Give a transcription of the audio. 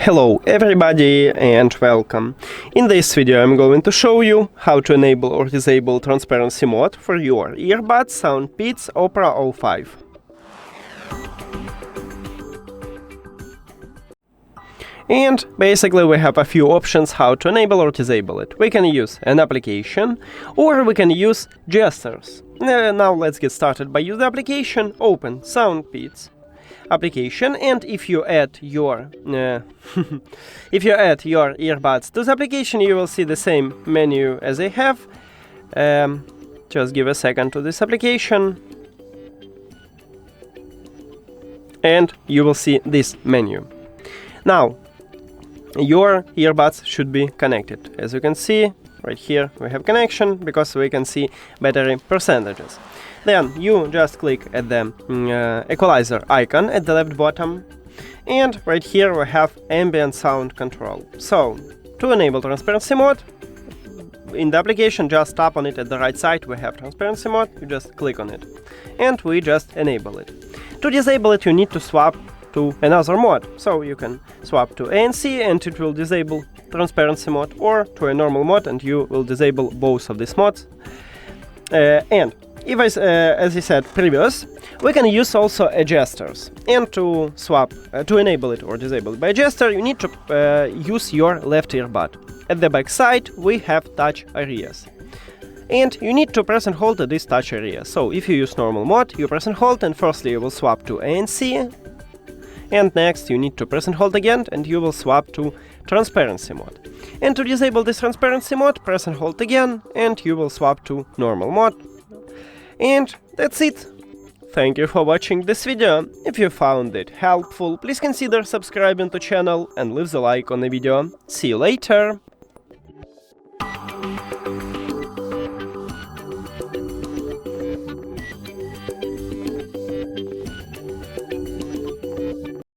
Hello everybody and welcome. In this video I'm going to show you how to enable or disable transparency mode for your earbuds SOUNDPEATS Opera05. And basically we have a few options how to enable or disable it. We can use an application or we can use gestures. Now let's get started by use the application. Open SOUNDPEATS application, and if you add your earbuds to the application, you will see the same menu as I have. Just give a second to this application and you will see this menu. Now your earbuds should be connected. As you can see right here we have connection because we can see battery percentages. Then you just click at the equalizer icon at the left bottom, and right here we have ambient sound control. So to enable transparency mode in the application, just tap on it at the right side. We have transparency mode, you just click on it and we just enable it. To disable it you need to swap to another mode, so you can swap to ANC and it will disable transparency mode, or to a normal mode and you will disable both of these modes. And if as I said previous, we can use also gestures, and to swap to enable it or disable it by gesture you need to use your left earbud. At the back side we have touch areas, and you need to press and hold this touch area. So if you use normal mode, you press and hold, and firstly you will swap to ANC, and next you need to press and hold again and you will swap to transparency mode. And to disable this transparency mode, press and hold again and you will swap to normal mode. And that's it. Thank you for watching this video. If you found it helpful, please consider subscribing to channel and leave the like on the video. See you later.